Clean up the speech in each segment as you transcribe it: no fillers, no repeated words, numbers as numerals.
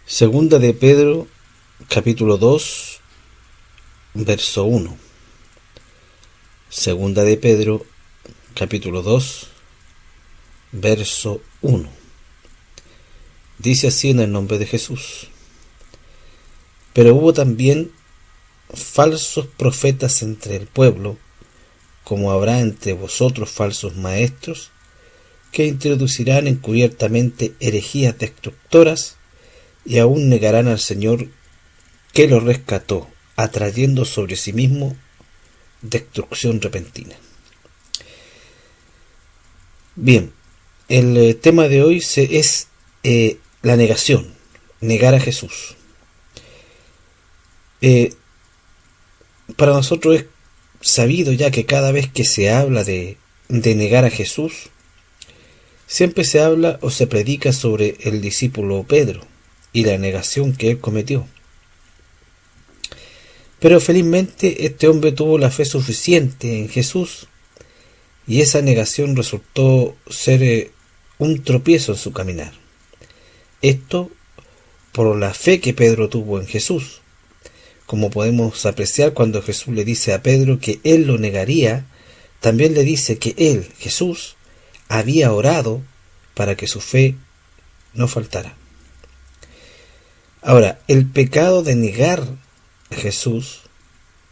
Segunda de Pedro, capítulo 2, verso 1. Segunda de Pedro, capítulo 2, verso 1. Dice así en el nombre de Jesús. Pero hubo también falsos profetas entre el pueblo, como habrá entre vosotros falsos maestros, que introducirán encubiertamente herejías destructoras y aún negarán al Señor que lo rescató, atrayendo sobre sí mismo destrucción repentina. Bien, el tema de hoy es la negación, negar a Jesús. Para nosotros es sabido ya que cada vez que se habla de negar a Jesús, siempre se habla o se predica sobre el discípulo Pedro y la negación que él cometió. Pero felizmente este hombre tuvo la fe suficiente en Jesús y esa negación resultó ser un tropiezo en su caminar. Esto por la fe que Pedro tuvo en Jesús. Como podemos apreciar cuando Jesús le dice a Pedro que él lo negaría, también le dice que él, Jesús, había orado para que su fe no faltara. Ahora, el pecado de negar a Jesús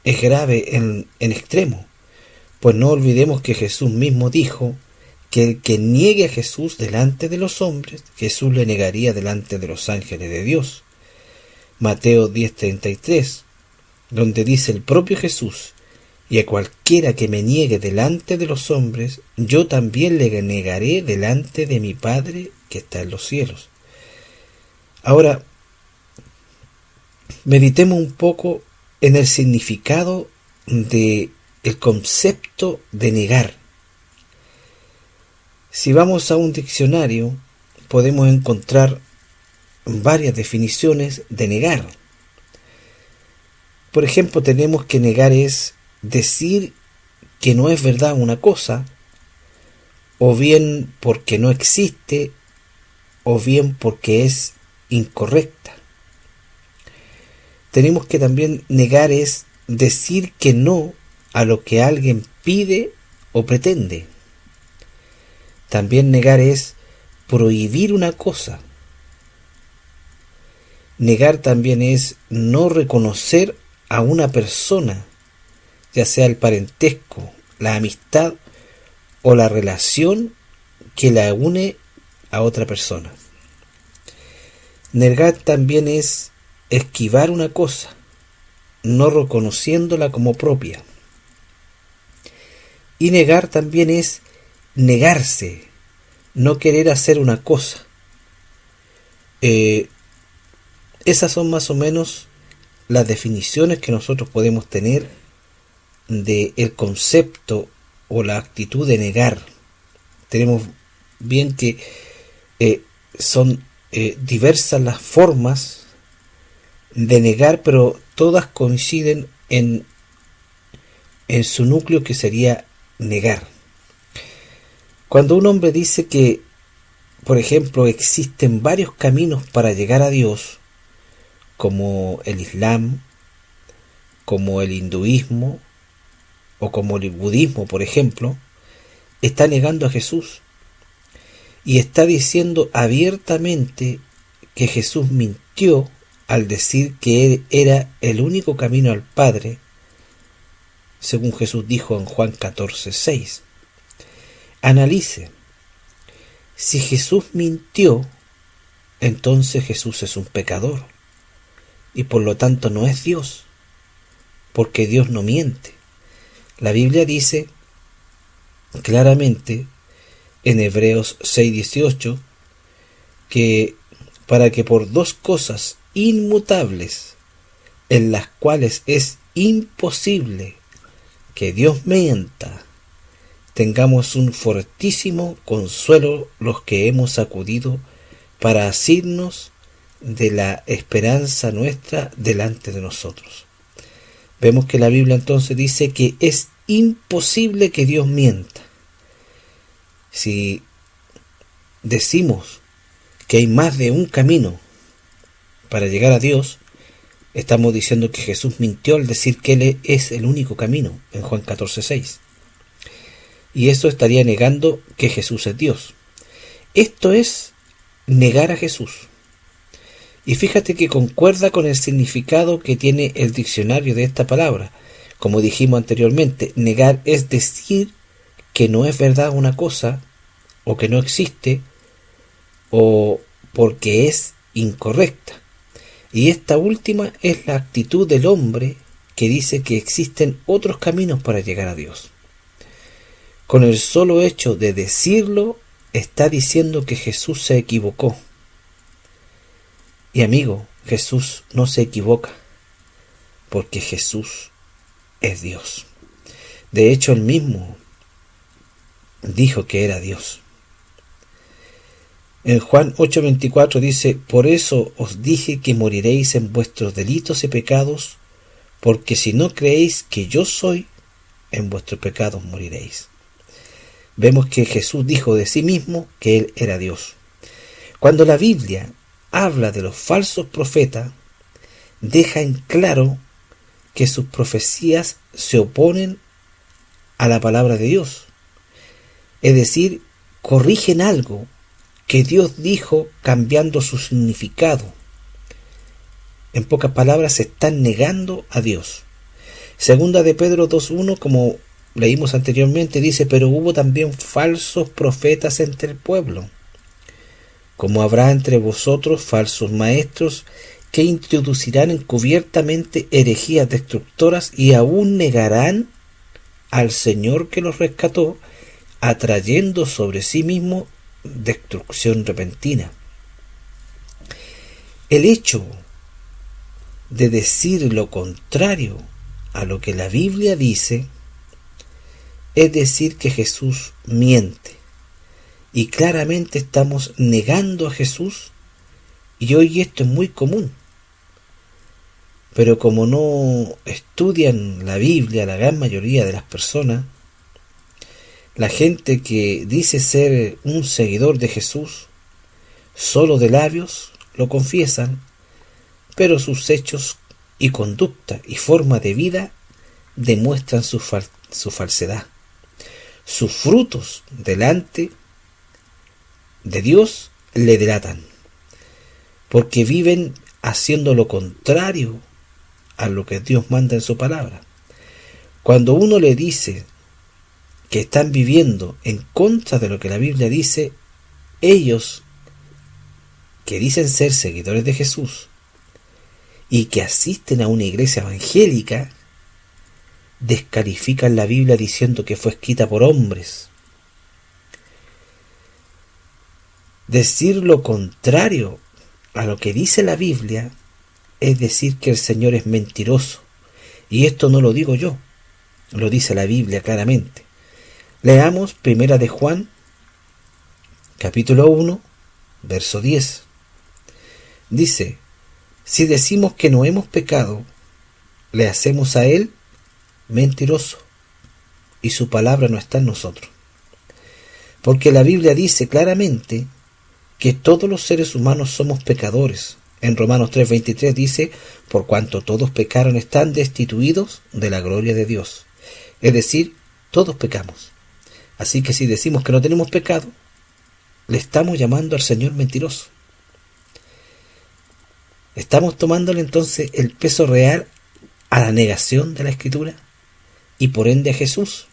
es grave en extremo, pues no olvidemos que Jesús mismo dijo que el que niegue a Jesús delante de los hombres, Jesús le negaría delante de los ángeles de Dios. Mateo 10:33, donde dice el propio Jesús: y a cualquiera que me niegue delante de los hombres, yo también le negaré delante de mi Padre que está en los cielos. Ahora, meditemos un poco en el significado de el concepto de negar. Si vamos a un diccionario, podemos encontrar varias definiciones de negar. Por ejemplo, tenemos que negar es decir que no es verdad una cosa, o bien porque no existe, o bien porque es incorrecta. Tenemos que también negar es decir que no a lo que alguien pide o pretende. También negar es prohibir una cosa. Negar también es no reconocer a una persona, ya sea el parentesco, la amistad o la relación que la une a otra persona. Negar también es esquivar una cosa, no reconociéndola como propia. Y negar también es negarse, no querer hacer una cosa. Esas son más o menos las definiciones que nosotros podemos tener del concepto o la actitud de negar. Tenemos bien que son diversas las formas de negar, pero todas coinciden en su núcleo, que sería negar. Cuando un hombre dice que, por ejemplo, existen varios caminos para llegar a Dios, como el Islam, como el hinduismo o como el budismo, por ejemplo, está negando a Jesús y está diciendo abiertamente que Jesús mintió al decir que él era el único camino al Padre, según Jesús dijo en Juan 14:6. Analice. Si Jesús mintió, entonces Jesús es un pecador y por lo tanto no es Dios, porque Dios no miente. La Biblia dice claramente en Hebreos 6:18 que para que por dos cosas inmutables, en las cuales es imposible que Dios mienta, tengamos un fortísimo consuelo los que hemos acudido para asirnos de la esperanza nuestra delante de nosotros. Vemos que la Biblia entonces dice que es imposible que Dios mienta. Si decimos que hay más de un camino para llegar a Dios, estamos diciendo que Jesús mintió al decir que Él es el único camino, en Juan 14:6. Y eso estaría negando que Jesús es Dios. Esto es negar a Jesús. Y fíjate que concuerda con el significado que tiene el diccionario de esta palabra. Como dijimos anteriormente, negar es decir que no es verdad una cosa, o que no existe, o porque es incorrecta. Y esta última es la actitud del hombre que dice que existen otros caminos para llegar a Dios. Con el solo hecho de decirlo, está diciendo que Jesús se equivocó. Y amigo, Jesús no se equivoca, porque Jesús es Dios. De hecho, él mismo dijo que era Dios. En Juan 8:24 dice: por eso os dije que moriréis en vuestros delitos y pecados, porque si no creéis que yo soy, en vuestros pecados moriréis. Vemos que Jesús dijo de sí mismo que él era Dios. Cuando la Biblia habla de los falsos profetas, deja en claro que sus profecías se oponen a la palabra de Dios. Es decir, corrigen algo que Dios dijo cambiando su significado. En pocas palabras, se están negando a Dios. Segunda de Pedro 2:1, como leímos anteriormente, dice: pero hubo también falsos profetas entre el pueblo, como habrá entre vosotros falsos maestros que introducirán encubiertamente herejías destructoras y aún negarán al Señor que los rescató, atrayendo sobre sí mismo destrucción repentina. El hecho de decir lo contrario a lo que la Biblia dice es decir que Jesús miente, y claramente estamos negando a Jesús, y hoy esto es muy común. Pero como no estudian la Biblia la gran mayoría de las personas, la gente que dice ser un seguidor de Jesús, solo de labios lo confiesan, pero sus hechos y conducta y forma de vida demuestran su falsedad. Sus frutos delante de Dios le delatan, porque viven haciendo lo contrario a lo que Dios manda en su palabra. Cuando uno le dice que están viviendo en contra de lo que la Biblia dice, ellos que dicen ser seguidores de Jesús y que asisten a una iglesia evangélica, descalifican la Biblia diciendo que fue escrita por hombres. Decir lo contrario a lo que dice la Biblia es decir que el Señor es mentiroso. Y esto no lo digo yo, lo dice la Biblia claramente. Leamos Primera de Juan, capítulo 1, verso 10. Dice: si decimos que no hemos pecado, le hacemos a Él mentiroso, y su palabra no está en nosotros. Porque la Biblia dice claramente que todos los seres humanos somos pecadores. En Romanos 3:23 dice: por cuanto todos pecaron están destituidos de la gloria de Dios. Es decir, todos pecamos. Así que si decimos que no tenemos pecado, le estamos llamando al Señor mentiroso. Estamos tomándole entonces el peso real a la negación de la Escritura y por ende a Jesús.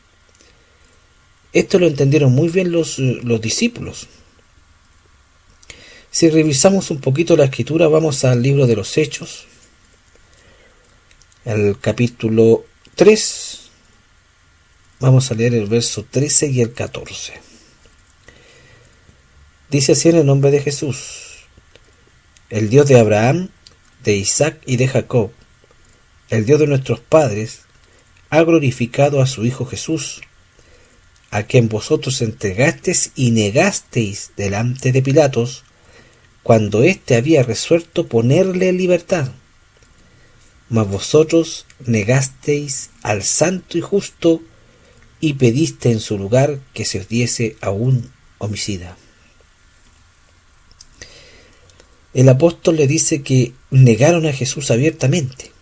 Esto lo entendieron muy bien los discípulos. Si revisamos un poquito la Escritura, vamos al libro de los Hechos, al capítulo 3. Vamos a leer el verso 13 y el 14. Dice así en el nombre de Jesús: el Dios de Abraham, de Isaac y de Jacob, el Dios de nuestros padres, ha glorificado a su Hijo Jesús, a quien vosotros entregasteis y negasteis delante de Pilatos, cuando éste había resuelto ponerle en libertad. Mas vosotros negasteis al santo y justo, y pediste en su lugar que se os diese a un homicida. el apóstol le dice que negaron a Jesús abiertamente.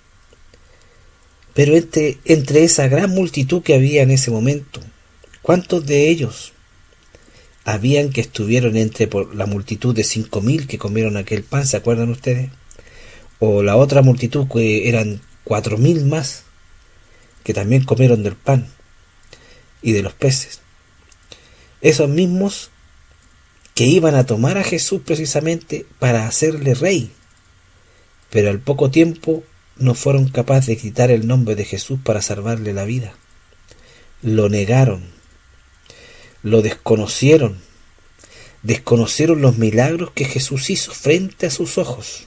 Pero entre esa gran multitud que había en ese momento, ¿cuántos de ellos habían que estuvieron entre por la multitud de 5.000 que comieron aquel pan? ¿Se acuerdan ustedes? O la otra multitud que eran 4.000 más que también comieron del pan y de los peces. Esos mismos que iban a tomar a Jesús precisamente para hacerle rey, pero al poco tiempo no fueron capaces de quitar el nombre de Jesús para salvarle la vida. Lo negaron, lo desconocieron los milagros que Jesús hizo frente a sus ojos.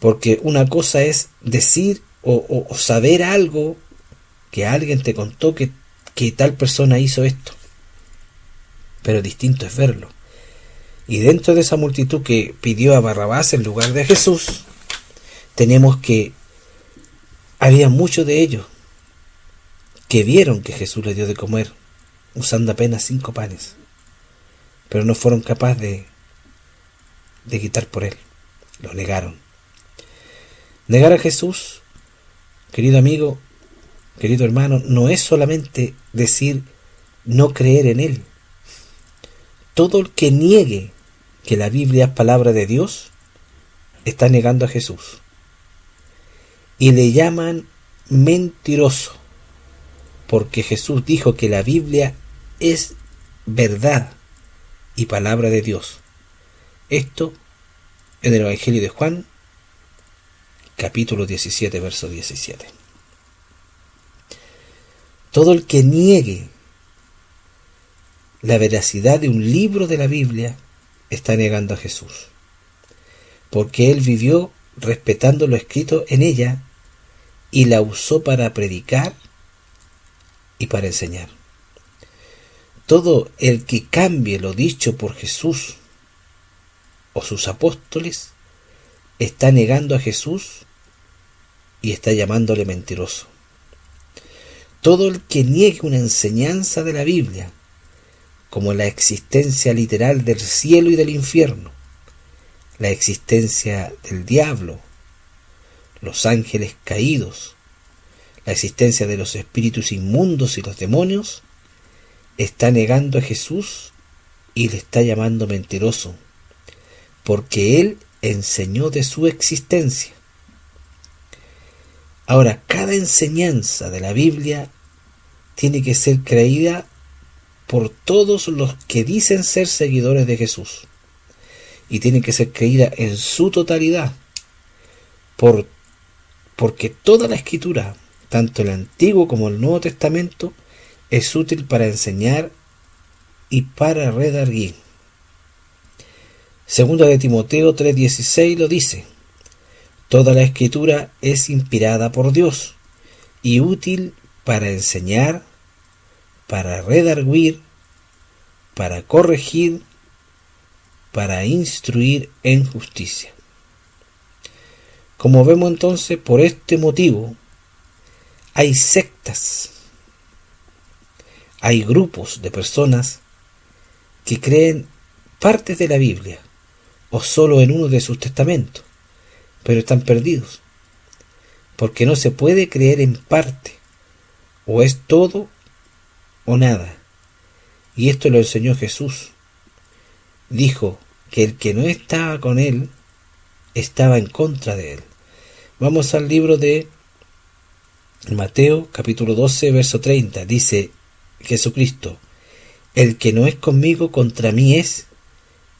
Porque una cosa es decir o saber algo, que alguien te contó que tal persona hizo esto, pero distinto es verlo. Y dentro de esa multitud que pidió a Barrabás en lugar de Jesús, tenemos que había muchos de ellos que vieron que Jesús les dio de comer usando apenas 5 panes, pero no fueron capaces de quitar por él. Lo negaron. Negar a Jesús, querido amigo, querido hermano, no es solamente decir no creer en él. Todo el que niegue que la Biblia es palabra de Dios está negando a Jesús. Y le llaman mentiroso, porque Jesús dijo que la Biblia es verdad y palabra de Dios. Esto en el Evangelio de Juan, capítulo 17, verso 17. Todo el que niegue la veracidad de un libro de la Biblia está negando a Jesús, porque él vivió respetando lo escrito en ella y la usó para predicar y para enseñar. Todo el que cambie lo dicho por Jesús o sus apóstoles está negando a Jesús y está llamándole mentiroso. Todo el que niegue una enseñanza de la Biblia, como la existencia literal del cielo y del infierno, la existencia del diablo, los ángeles caídos, la existencia de los espíritus inmundos y los demonios, está negando a Jesús y le está llamando mentiroso, porque él enseñó de su existencia. Ahora, cada enseñanza de la Biblia tiene que ser creída por todos los que dicen ser seguidores de Jesús, y tiene que ser creída en su totalidad, porque toda la Escritura, tanto el Antiguo como el Nuevo Testamento, es útil para enseñar y para redarguir. Segunda de Timoteo 3:16 lo dice: toda la Escritura es inspirada por Dios y útil para enseñar, para redarguir, para corregir, para instruir en justicia. Como vemos entonces, por este motivo, hay sectas, hay grupos de personas que creen partes de la Biblia o solo en uno de sus testamentos, pero están perdidos, porque no se puede creer en parte, o es todo o nada. Y esto lo enseñó Jesús. Dijo que el que no estaba con él estaba en contra de él. Vamos al libro de Mateo capítulo 12 verso 30. Dice Jesucristo: el que no es conmigo contra mí es,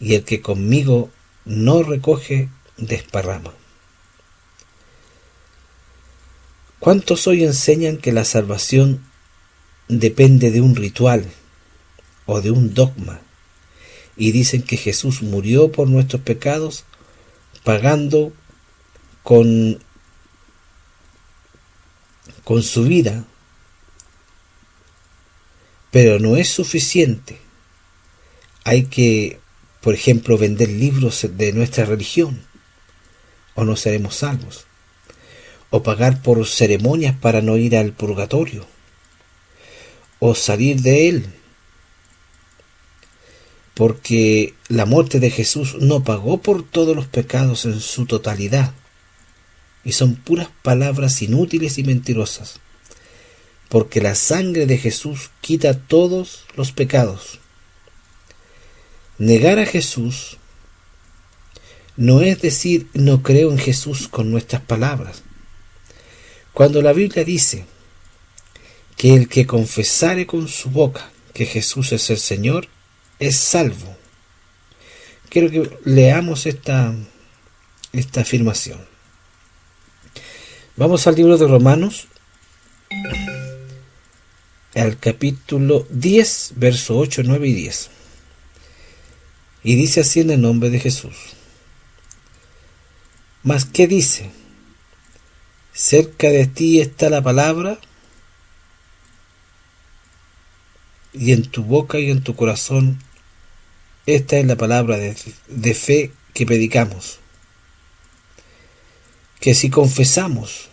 y el que conmigo no recoge desparrama. ¿Cuántos hoy enseñan que la salvación depende de un ritual o de un dogma? Y dicen que Jesús murió por nuestros pecados, pagando con su vida, pero no es suficiente. Hay que, por ejemplo, vender libros de nuestra religión, o no seremos salvos, o pagar por ceremonias para no ir al purgatorio, o salir de él. porque la muerte de Jesús no pagó por todos los pecados en su totalidad, y son puras palabras inútiles y mentirosas, porque la sangre de Jesús quita todos los pecados. Negar a Jesús no es decir no creo en Jesús con nuestras palabras. Cuando la Biblia dice que el que confesare con su boca que Jesús es el Señor, es salvo. Quiero que leamos esta afirmación. Vamos al libro de Romanos, al capítulo 10, verso 8, 9 y 10. Y dice así en el nombre de Jesús. Mas, ¿qué dice? Cerca de ti está la palabra, y en tu boca y en tu corazón. Esta es la palabra de fe que predicamos. Que si confesamos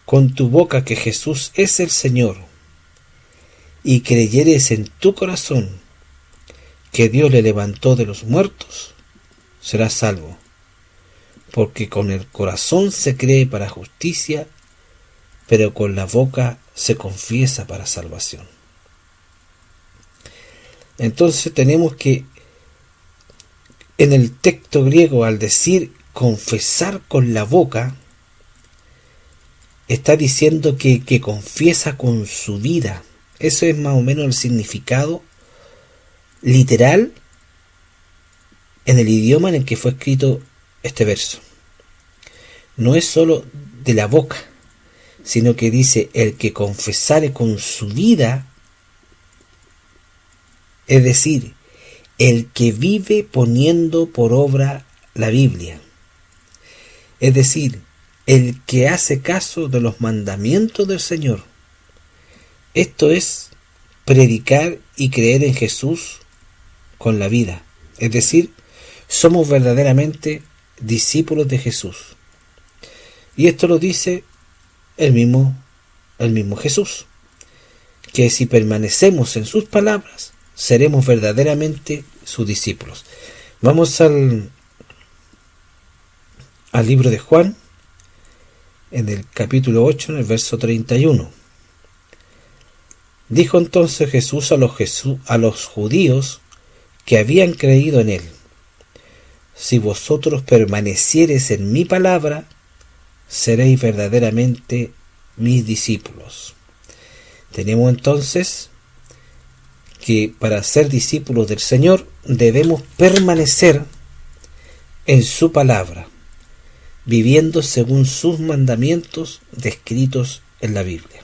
con tu boca que Jesús es el Señor, y creyeres en tu corazón que Dios le levantó de los muertos, serás salvo. Porque con el corazón se cree para justicia, pero con la boca se confiesa para salvación. Entonces tenemos que, en el texto griego, al decir confesar con la boca, está diciendo que confiesa con su vida. Eso es más o menos el significado literal en el idioma en el que fue escrito este verso. No es solo de la boca, sino que dice el que confesare con su vida, es decir, el que vive poniendo por obra la Biblia, es decir, el que hace caso de los mandamientos del Señor. Esto es predicar y creer en Jesús con la vida, es decir, somos verdaderamente discípulos de Jesús. Y esto lo dice el mismo Jesús, que si permanecemos en sus palabras, seremos verdaderamente sus discípulos. Vamos al libro de Juan, en el capítulo 8, en el verso 31. Dijo entonces Jesús a los judíos que habían creído en él: si vosotros permaneciereis en mi palabra, seréis verdaderamente mis discípulos. Tenemos entonces que para ser discípulos del Señor debemos permanecer en su palabra, viviendo según sus mandamientos descritos en la Biblia.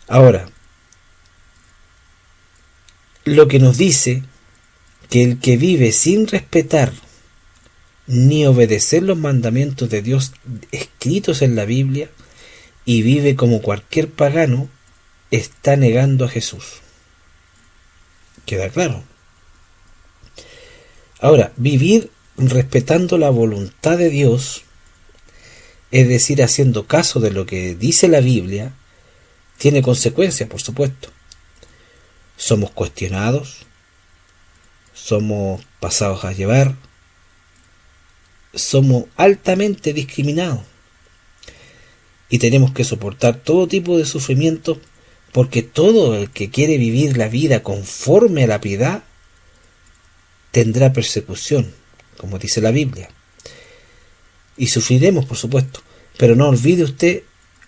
Ahora, lo que nos dice que el que vive sin respetar ni obedecer los mandamientos de Dios escritos en la Biblia y vive como cualquier pagano, está negando a Jesús. ¿Queda claro? Ahora, vivir respetando la voluntad de Dios, es decir, haciendo caso de lo que dice la Biblia, tiene consecuencias, por supuesto. Somos cuestionados, somos pasados a llevar, somos altamente discriminados y tenemos que soportar todo tipo de sufrimientos, porque todo el que quiere vivir la vida conforme a la piedad tendrá persecución, como dice la Biblia, y sufriremos, por supuesto, pero no olvide usted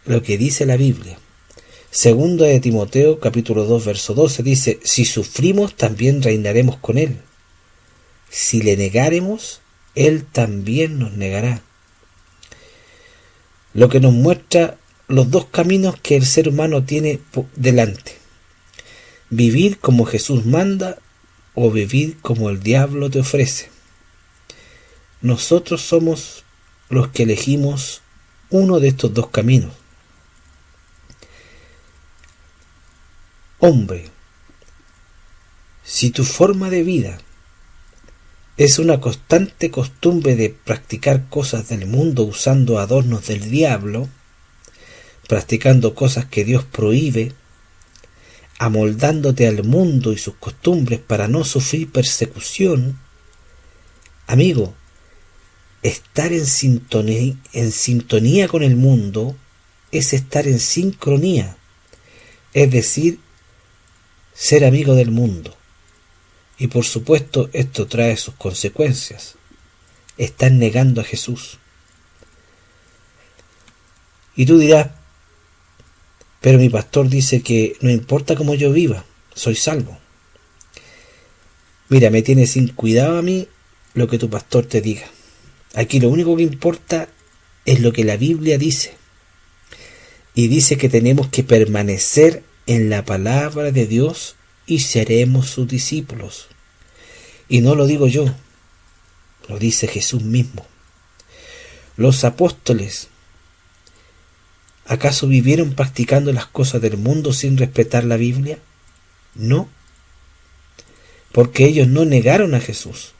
lo que dice la Biblia. Segunda de Timoteo, capítulo 2, verso 12, dice: si sufrimos, también reinaremos con él. Si le negáremos, él también nos negará. Lo que nos muestra los dos caminos que el ser humano tiene delante: vivir como Jesús manda o vivir como el diablo te ofrece. Nosotros somos los que elegimos uno de estos dos caminos. Hombre, si tu forma de vida es una constante costumbre de practicar cosas del mundo usando adornos del diablo, practicando cosas que Dios prohíbe, amoldándote al mundo y sus costumbres para no sufrir persecución, amigo, estar en sintonía con el mundo es estar en sincronía, es decir, ser amigo del mundo. Y por supuesto esto trae sus consecuencias. Están negando a Jesús. Y tú dirás, pero mi pastor dice que no importa cómo yo viva, soy salvo. Mira, me tiene sin cuidado a mí lo que tu pastor te diga. Aquí lo único que importa es lo que la Biblia dice. Y dice que tenemos que permanecer en la palabra de Dios y seremos sus discípulos. Y no lo digo yo, lo dice Jesús mismo. Los apóstoles, ¿acaso vivieron practicando las cosas del mundo sin respetar la Biblia? No, porque ellos no negaron a Jesús.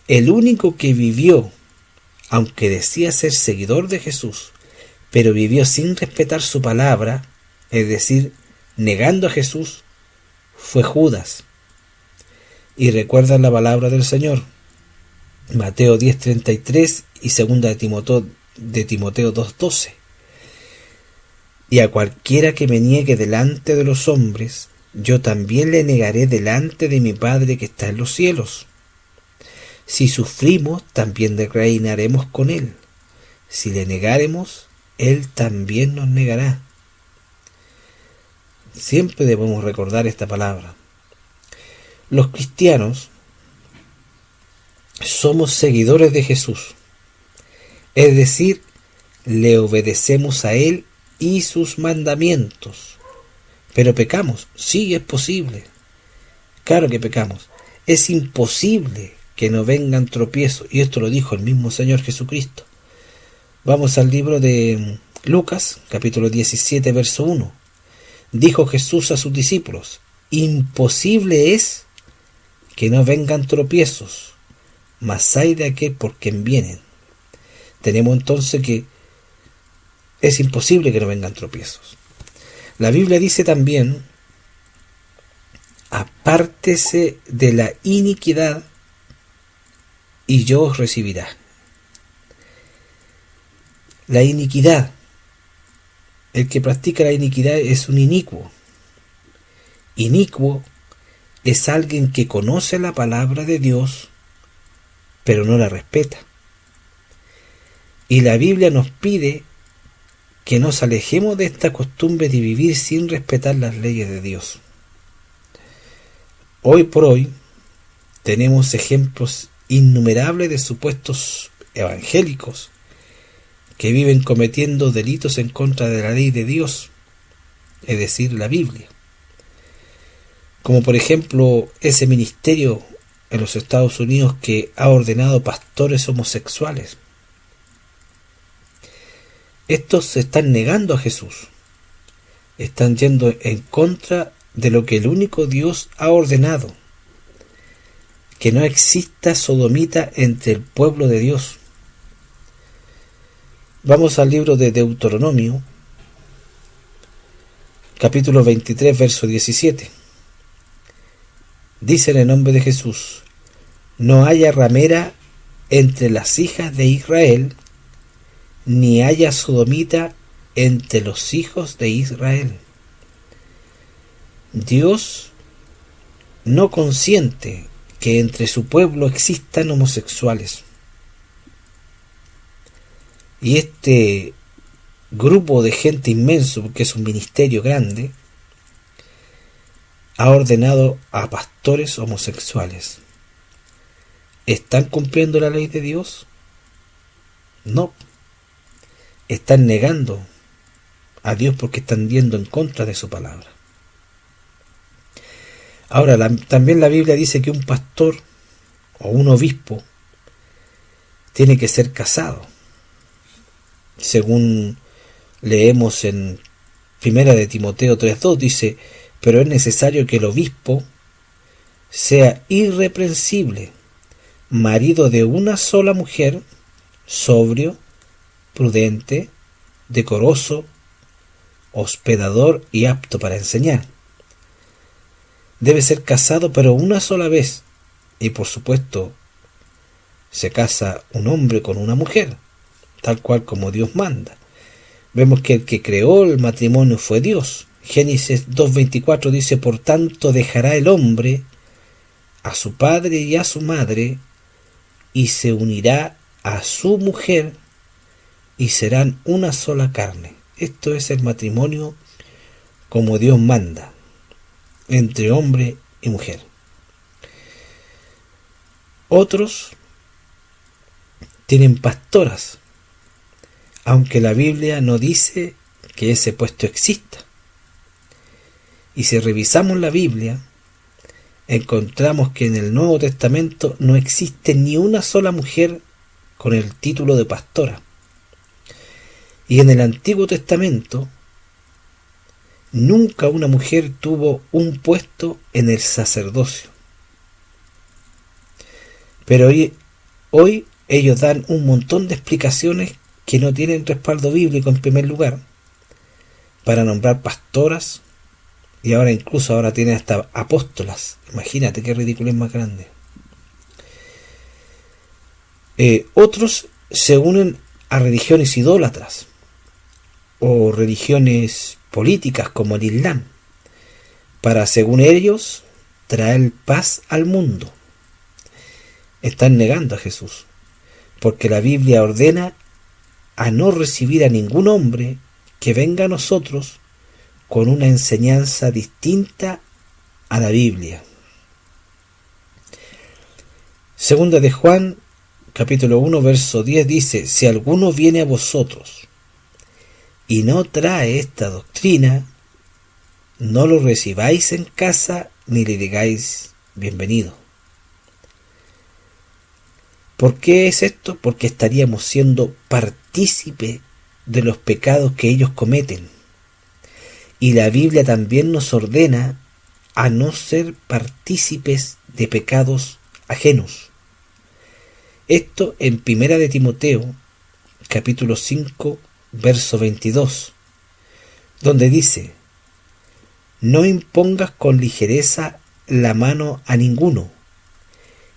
El único que vivió, aunque decía ser seguidor de Jesús, pero vivió sin respetar su palabra, es decir, negando a Jesús, fue Judas. Y recuerdan la palabra del Señor, Mateo 10:33 y 2 de Timoteo 2:12. Y a cualquiera que me niegue delante de los hombres, yo también le negaré delante de mi Padre que está en los cielos. Si sufrimos, también reinaremos con Él. Si le negáremos, Él también nos negará. Siempre debemos recordar esta palabra. Los cristianos somos seguidores de Jesús, es decir, le obedecemos a Él y sus mandamientos. Pero pecamos, sí, es posible. Claro que pecamos. Es imposible que no vengan tropiezos, y esto lo dijo el mismo Señor Jesucristo. Vamos al libro de Lucas, capítulo 17, verso 1. Dijo Jesús a sus discípulos, imposible es que no vengan tropiezos, mas hay de aquel por quien vienen. Tenemos entonces que es imposible que no vengan tropiezos. La Biblia dice también, apártese de la iniquidad y yo os recibirá. La iniquidad, el que practica la iniquidad es un inicuo. Inicuo es alguien que conoce la palabra de Dios, pero no la respeta. Y la Biblia nos pide que nos alejemos de esta costumbre de vivir sin respetar las leyes de Dios. Hoy por hoy tenemos ejemplos innumerables de supuestos evangélicos que viven cometiendo delitos en contra de la ley de Dios, es decir, la Biblia. Como por ejemplo ese ministerio en los Estados Unidos que ha ordenado pastores homosexuales. Estos se están negando a Jesús, están yendo en contra de lo que el único Dios ha ordenado, que no exista sodomita entre el pueblo de Dios. Vamos al libro de Deuteronomio, capítulo 23, verso 17. Dice en el nombre de Jesús, no haya ramera entre las hijas de Israel, ni haya sodomita entre los hijos de Israel. Dios no consiente que entre su pueblo existan homosexuales. Y este grupo de gente inmenso, porque es un ministerio grande, ha ordenado a pastores homosexuales. ¿Están cumpliendo la ley de Dios? No. Están negando a Dios porque están yendo en contra de su palabra. Ahora, también la Biblia dice que un pastor o un obispo tiene que ser casado. Según leemos en 1 de Timoteo 3:2, dice, pero es necesario que el obispo sea irreprensible, marido de una sola mujer, sobrio, prudente, decoroso, hospedador y apto para enseñar, debe ser casado pero una sola vez. Y por supuesto, se casa un hombre con una mujer, tal cual como Dios manda. Vemos que el que creó el matrimonio fue Dios. Génesis 2:24 dice: por tanto dejará el hombre a su padre y a su madre, y se unirá a su mujer, y serán una sola carne. Esto es el matrimonio como Dios manda, entre hombre y mujer. Otros tienen pastoras, aunque la Biblia no dice que ese puesto exista. Y si revisamos la Biblia, encontramos que en el Nuevo Testamento no existe ni una sola mujer con el título de pastora. Y en el Antiguo Testamento, nunca una mujer tuvo un puesto en el sacerdocio. Pero hoy ellos dan un montón de explicaciones que no tienen respaldo bíblico en primer lugar, para nombrar pastoras, y ahora incluso tienen hasta apóstolas. Imagínate qué ridículo es más grande. Otros se unen a religiones idólatras o religiones políticas como el Islam, para, según ellos, traer paz al mundo. Están negando a Jesús, porque la Biblia ordena a no recibir a ningún hombre que venga a nosotros con una enseñanza distinta a la Biblia. Segunda de Juan, capítulo 1, verso 10 dice: si alguno viene a vosotros y no trae esta doctrina, no lo recibáis en casa ni le digáis bienvenido. ¿Por qué es esto? Porque estaríamos siendo partícipes de los pecados que ellos cometen. Y la Biblia también nos ordena a no ser partícipes de pecados ajenos. Esto en Primera de Timoteo, capítulo 5, verso 22, donde dice: no impongas con ligereza la mano a ninguno,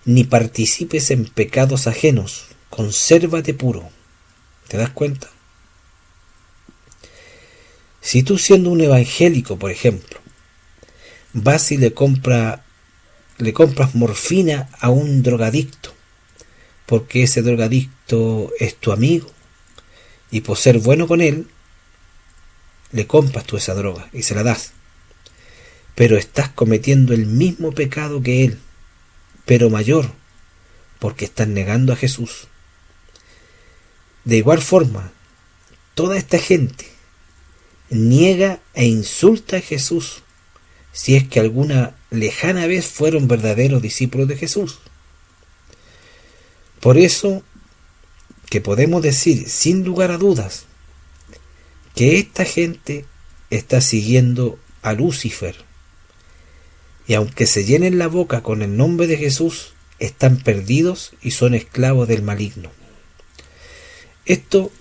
ni participes en pecados ajenos, consérvate puro. ¿Te das cuenta? Si tú, siendo un evangélico, por ejemplo, vas y le compras morfina a un drogadicto, porque ese drogadicto es tu amigo, y por ser bueno con él, le compras tú esa droga y se la das, pero estás cometiendo el mismo pecado que él, pero mayor, porque estás negando a Jesús. De igual forma, toda esta gente niega e insulta a Jesús, si es que alguna lejana vez fueron verdaderos discípulos de Jesús. Por eso que podemos decir sin lugar a dudas que esta gente está siguiendo a Lucifer, y aunque se llenen la boca con el nombre de Jesús, están perdidos y son esclavos del maligno. Esto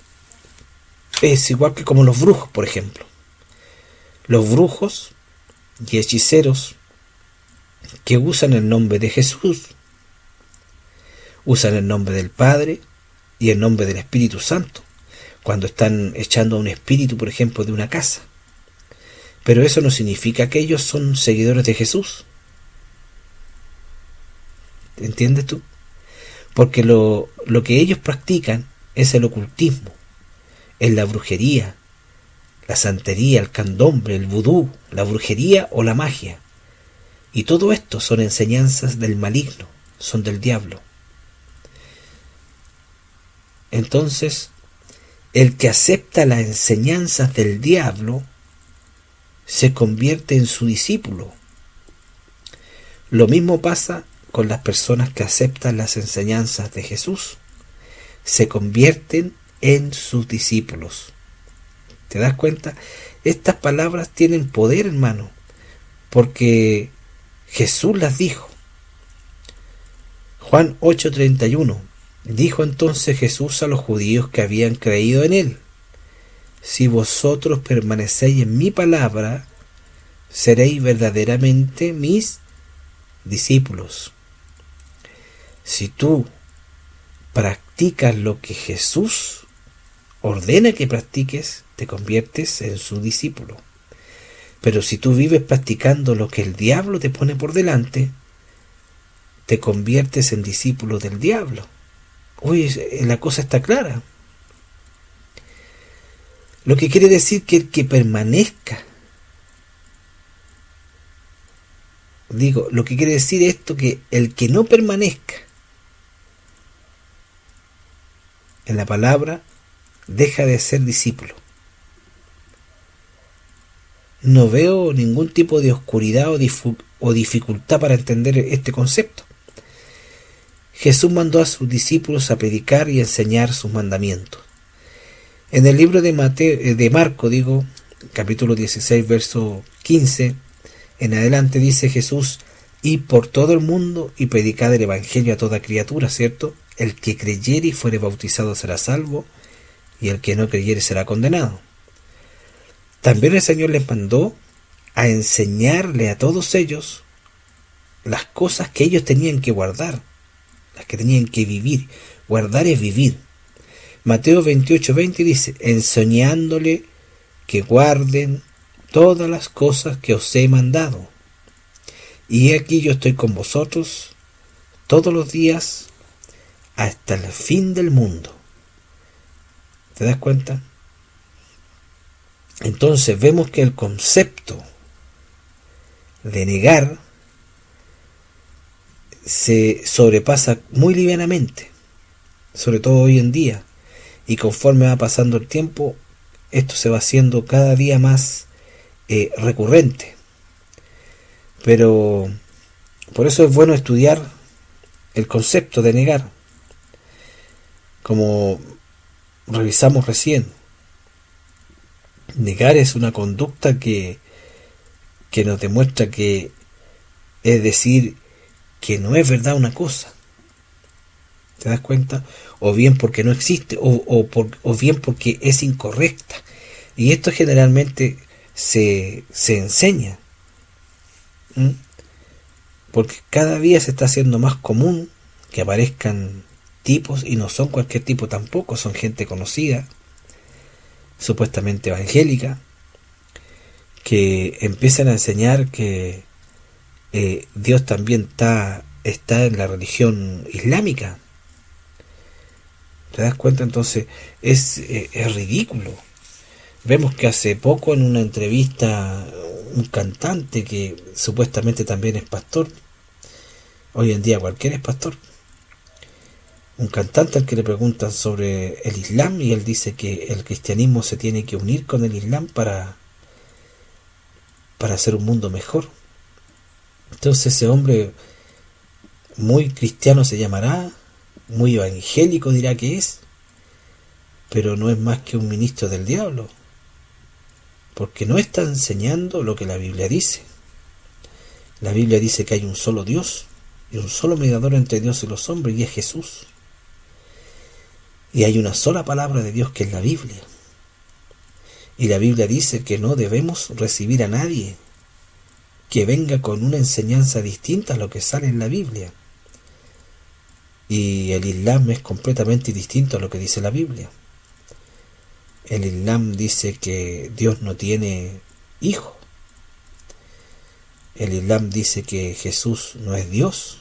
es igual que como los brujos, por ejemplo. Los brujos y hechiceros que usan el nombre de Jesús, usan el nombre del Padre y el nombre del Espíritu Santo, cuando están echando a un espíritu, por ejemplo, de una casa. Pero eso no significa que ellos son seguidores de Jesús. ¿Entiendes tú? Porque lo que ellos practican es el ocultismo, es la brujería, la santería, el candombre, el vudú, la brujería o la magia. Y todo esto son enseñanzas del maligno, son del diablo. Entonces, el que acepta las enseñanzas del diablo se convierte en su discípulo. Lo mismo pasa con las personas que aceptan las enseñanzas de Jesús. Se convierten en sus discípulos. ¿Te das cuenta? Estas palabras tienen poder, hermano, porque Jesús las dijo. Juan 8:31. Dijo entonces Jesús a los judíos que habían creído en él: si vosotros permanecéis en mi palabra, seréis verdaderamente mis discípulos. Si tú practicas lo que Jesús ordena que practiques, te conviertes en su discípulo. Pero si tú vives practicando lo que el diablo te pone por delante, te conviertes en discípulo del diablo. Uy, la cosa está clara. Lo que quiere decir que el que permanezca, lo que quiere decir esto, que el que no permanezca en la palabra, deja de ser discípulo. No veo ningún tipo de oscuridad o dificultad para entender este concepto. Jesús mandó a sus discípulos a predicar y enseñar sus mandamientos. En el libro de Marco, capítulo 16, verso 15, en adelante dice Jesús: "Y por todo el mundo y predicad el evangelio a toda criatura", ¿cierto? El que creyere y fuere bautizado será salvo, y el que no creyere será condenado. También el Señor les mandó a enseñarle a todos ellos las cosas que ellos tenían que guardar, las que tenían que vivir. Guardar es vivir. Mateo 28:20 dice: enseñándole que guarden todas las cosas que os he mandado. Y aquí yo estoy con vosotros todos los días hasta el fin del mundo. ¿Te das cuenta? Entonces vemos que el concepto de negar se sobrepasa muy livianamente, sobre todo hoy en día, y conforme va pasando el tiempo, esto se va haciendo cada día más recurrente. Pero por eso es bueno estudiar el concepto de negar, como revisamos recién. Negar es una conducta que nos demuestra que, es decir, que no es verdad una cosa. ¿Te das cuenta? O bien porque no existe, o bien porque es incorrecta. Y esto generalmente se enseña. Porque cada día se está haciendo más común que aparezcan tipos, y no son cualquier tipo tampoco, son gente conocida, supuestamente evangélica, que empiezan a enseñar que Dios también está en la religión islámica. ¿Te das cuenta? Entonces es ridículo. Vemos que hace poco en una entrevista un cantante que supuestamente también es pastor, hoy en día cualquiera es pastor, un cantante al que le preguntan sobre el Islam, y él dice que el cristianismo se tiene que unir con el Islam para hacer un mundo mejor. Entonces ese hombre, muy cristiano se llamará, muy evangélico dirá que es, pero no es más que un ministro del diablo, porque no está enseñando lo que la Biblia dice. La Biblia dice que hay un solo Dios y un solo mediador entre Dios y los hombres, y es Jesús. Y hay una sola palabra de Dios, que es la Biblia. Y la Biblia dice que no debemos recibir a nadie que venga con una enseñanza distinta a lo que sale en la Biblia. Y el Islam es completamente distinto a lo que dice la Biblia. El Islam dice que Dios no tiene hijo. El Islam dice que Jesús no es Dios.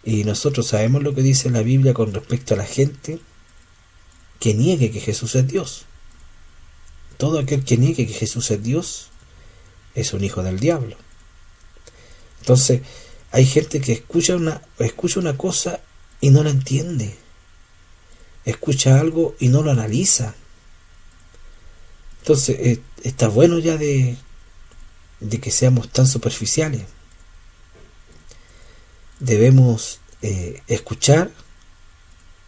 Y nosotros sabemos lo que dice la Biblia con respecto a la gente que niegue que Jesús es Dios. Todo aquel que niegue que Jesús es Dios es un hijo del diablo. Entonces hay gente que escucha una cosa y no la entiende. Escucha algo y no lo analiza. Entonces está bueno ya de que seamos tan superficiales. Debemos escuchar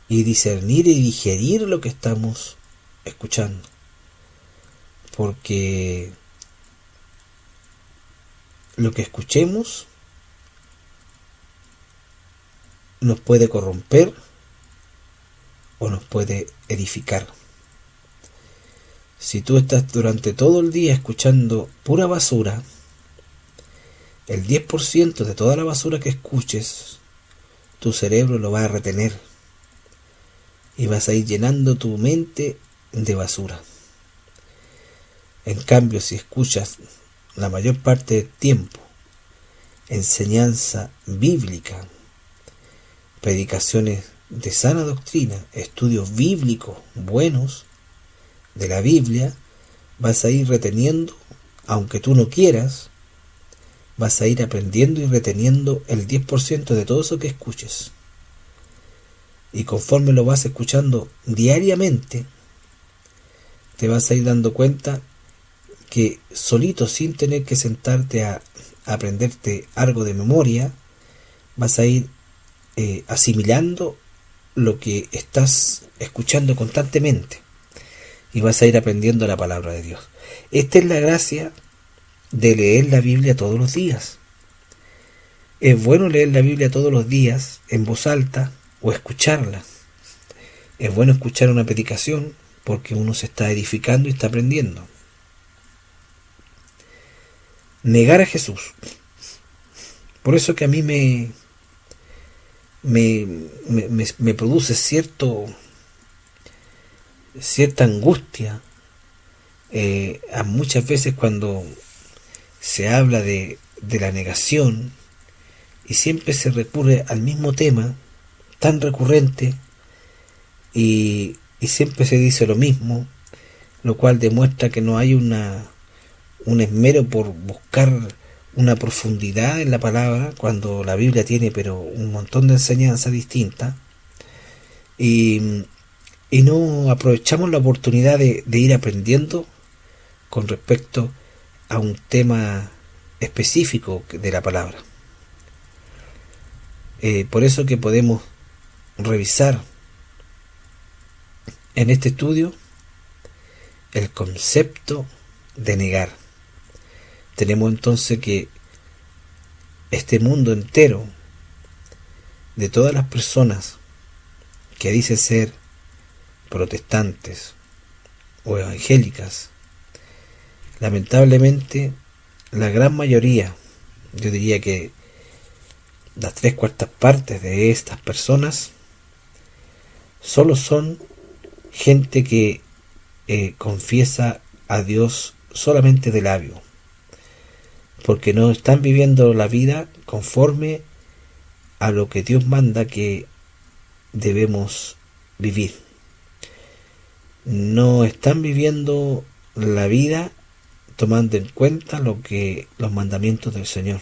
y discernir y digerir lo que estamos escuchando, porque lo que escuchemos nos puede corromper o nos puede edificar. Si tú estás durante todo el día escuchando pura basura, el 10% de toda la basura que escuches, tu cerebro lo va a retener y vas a ir llenando tu mente de basura. En cambio, si escuchas la mayor parte del tiempo enseñanza bíblica, predicaciones de sana doctrina, estudios bíblicos buenos de la Biblia, vas a ir reteniendo, aunque tú no quieras, vas a ir aprendiendo y reteniendo el 10% de todo eso que escuches. Y conforme lo vas escuchando diariamente, te vas a ir dando cuenta que solito, sin tener que sentarte a aprenderte algo de memoria, vas a ir asimilando lo que estás escuchando constantemente y vas a ir aprendiendo la palabra de Dios. Esta es la gracia de leer la Biblia todos los días. Es bueno leer la Biblia todos los días en voz alta o escucharla. Es bueno escuchar una predicación porque uno se está edificando y está aprendiendo. Negar a Jesús. Por eso que a mí me produce cierta angustia a muchas veces cuando se habla de la negación y siempre se recurre al mismo tema tan recurrente y siempre se dice lo mismo, lo cual demuestra que no hay un esmero por buscar una profundidad en la palabra, cuando la Biblia tiene pero un montón de enseñanzas distintas, y no aprovechamos la oportunidad de ir aprendiendo con respecto a un tema específico de la palabra. Por eso que podemos revisar en este estudio el concepto de negar. Tenemos entonces que este mundo entero de todas las personas que dicen ser protestantes o evangélicas, lamentablemente la gran mayoría, yo diría que las 3/4 partes de estas personas solo son gente que confiesa a Dios solamente de labio, porque no están viviendo la vida conforme a lo que Dios manda que debemos vivir. No están viviendo la vida tomando en cuenta los mandamientos del Señor.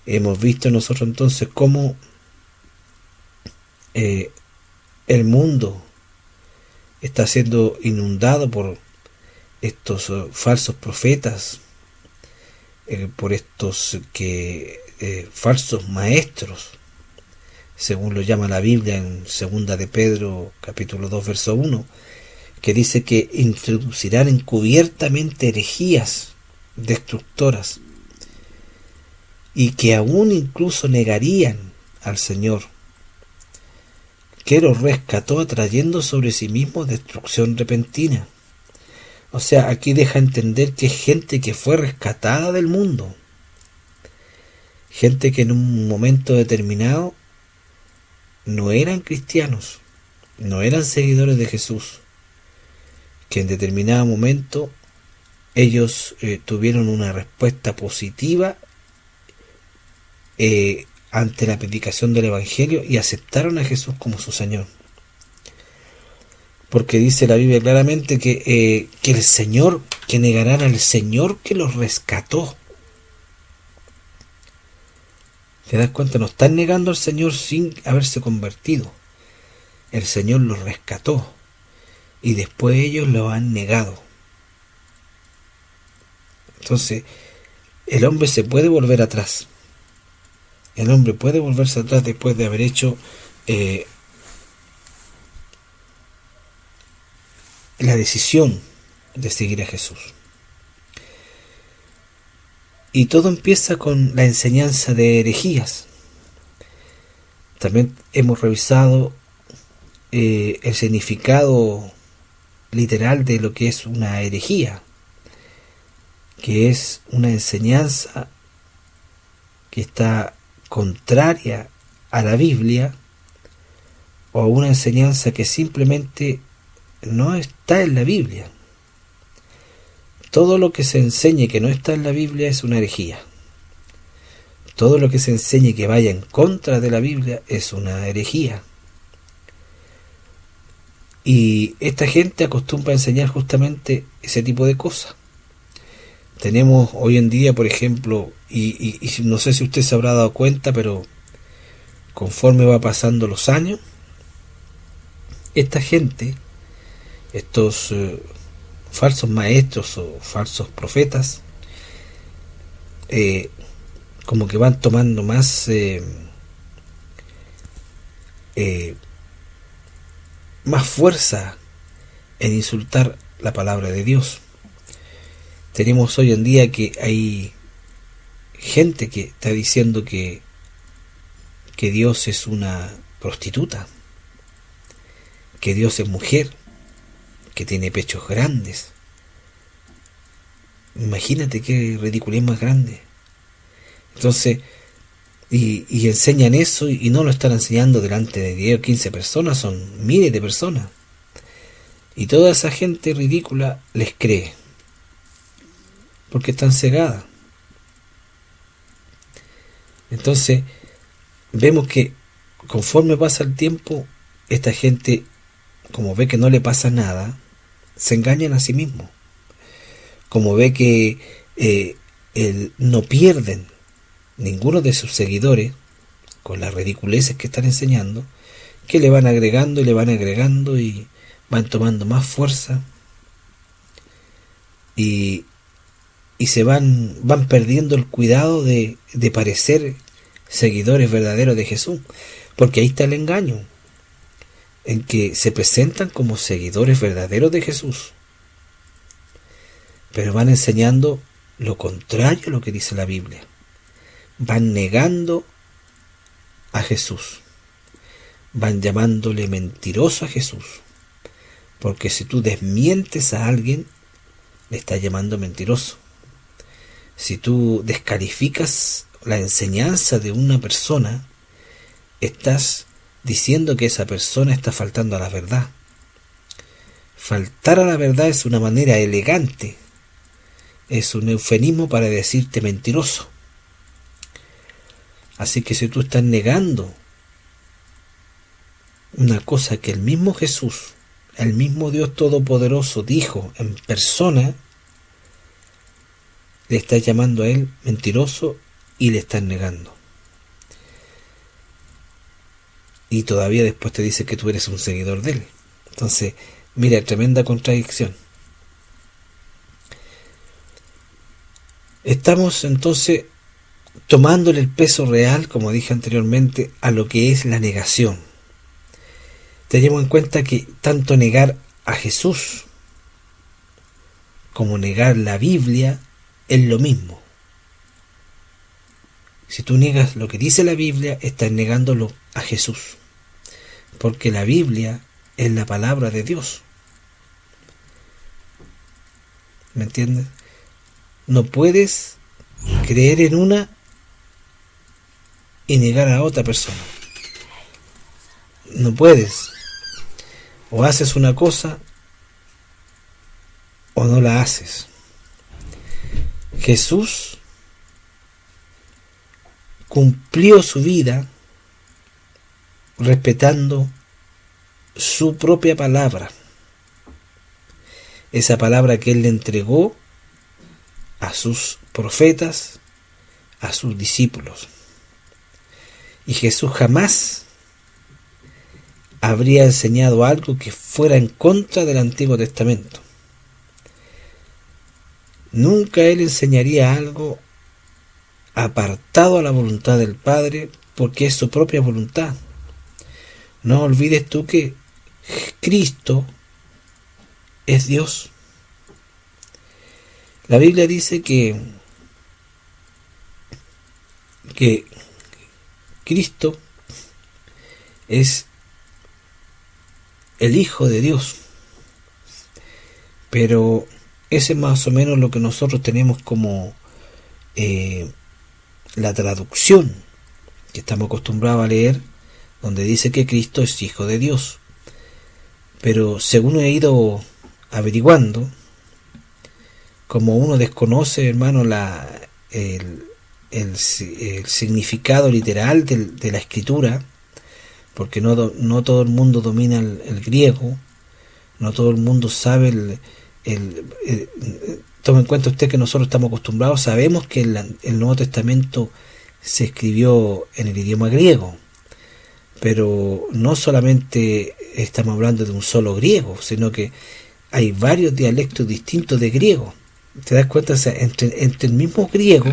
Hemos visto nosotros entonces cómo el mundo está siendo inundado por estos falsos profetas, por estos falsos maestros, según lo llama la Biblia en 2 de Pedro capítulo 2 verso 1, que dice que introducirán encubiertamente herejías destructoras y que aún incluso negarían al Señor, que los rescató atrayendo sobre sí mismo destrucción repentina. O sea, aquí deja entender que es gente que fue rescatada del mundo, gente que en un momento determinado no eran cristianos, no eran seguidores de Jesús, que en determinado momento ellos tuvieron una respuesta positiva ante la predicación del Evangelio y aceptaron a Jesús como su Señor. Porque dice la Biblia claramente que el Señor, que negarán al Señor que los rescató. ¿Te das cuenta? No están negando al Señor sin haberse convertido. El Señor los rescató y después ellos lo han negado. Entonces, el hombre se puede volver atrás. El hombre puede volverse atrás después de haber hecho la decisión de seguir a Jesús. Y todo empieza con la enseñanza de herejías. También hemos revisado el significado literal de lo que es una herejía, que es una enseñanza que está contraria a la Biblia, o una enseñanza que simplemente no está en la Biblia. Todo lo que se enseñe que no está en la Biblia es una herejía. Todo lo que se enseñe que vaya en contra de la Biblia es una herejía. Y esta gente acostumbra a enseñar justamente ese tipo de cosas. Tenemos hoy en día, por ejemplo, y no sé si usted se habrá dado cuenta, pero conforme va pasando los años, esta gente, estos falsos maestros o falsos profetas, como que van tomando más fuerza en insultar la palabra de Dios. Tenemos hoy en día que hay gente que está diciendo que Dios es una prostituta, que Dios es mujer, que tiene pechos grandes. Imagínate qué ridiculez más grande. Entonces, y enseñan eso, y no lo están enseñando delante de 10 o 15 personas, son miles de personas. Y toda esa gente ridícula les cree, porque están cegadas. Entonces, vemos que conforme pasa el tiempo, esta gente, como ve que no le pasa nada, se engañan a sí mismos. Como ve que no pierden ninguno de sus seguidores con las ridiculeces que están enseñando, que le van agregando y le van agregando y van tomando más fuerza, y se van perdiendo el cuidado de parecer seguidores verdaderos de Jesús, porque ahí está el engaño, en que se presentan como seguidores verdaderos de Jesús, pero van enseñando lo contrario a lo que dice la Biblia. Van negando a Jesús, van llamándole mentiroso a Jesús, porque si tú desmientes a alguien, le estás llamando mentiroso. Si tú descalificas la enseñanza de una persona, estás diciendo que esa persona está faltando a la verdad. Faltar a la verdad es una manera elegante, es un eufemismo para decirte mentiroso. Así que si tú estás negando una cosa que el mismo Jesús, el mismo Dios Todopoderoso dijo en persona, le estás llamando a él mentiroso y le estás negando. Y todavía después te dice que tú eres un seguidor de él. Entonces, mira, tremenda contradicción. Estamos entonces tomándole el peso real, como dije anteriormente, a lo que es la negación. Tenemos en cuenta que tanto negar a Jesús como negar la Biblia es lo mismo. Si tú niegas lo que dice la Biblia, estás negándolo a Jesús, porque la Biblia es la palabra de Dios. ¿Me entiendes? No puedes creer en una y negar a otra persona. No puedes. O haces una cosa o no la haces. Jesús cumplió su vida respetando su propia palabra, esa palabra que él le entregó a sus profetas, a sus discípulos. Y Jesús jamás habría enseñado algo que fuera en contra del Antiguo Testamento. Nunca él enseñaría algo apartado a la voluntad del Padre, porque es su propia voluntad. No olvides tú que Cristo es Dios. La Biblia dice que Cristo es el Hijo de Dios. Pero ese es más o menos lo que nosotros tenemos como la traducción que estamos acostumbrados a leer, donde dice que Cristo es Hijo de Dios. Pero según he ido averiguando, como uno desconoce, hermano, el significado literal de la escritura, porque no todo el mundo domina el griego, no todo el mundo sabe tome en cuenta usted que nosotros estamos acostumbrados, sabemos que el Nuevo Testamento se escribió en el idioma griego, pero no solamente estamos hablando de un solo griego, sino que hay varios dialectos distintos de griego. ¿Te das cuenta? O sea, entre el mismo griego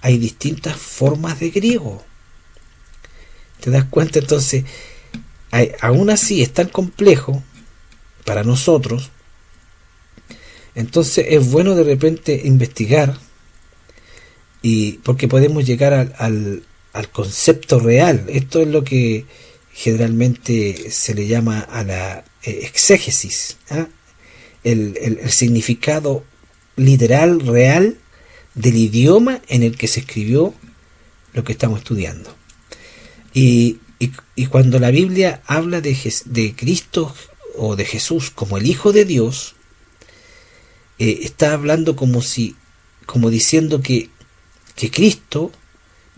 hay distintas formas de griego. ¿Te das cuenta? Entonces, aún así es tan complejo para nosotros. Entonces es bueno de repente investigar, y porque podemos llegar al concepto real. Esto es lo que generalmente se le llama a la exégesis, ¿eh? El significado literal, real del idioma en el que se escribió lo que estamos estudiando. Y cuando la Biblia habla de Cristo o de Jesús como el Hijo de Dios, está hablando como diciendo que Cristo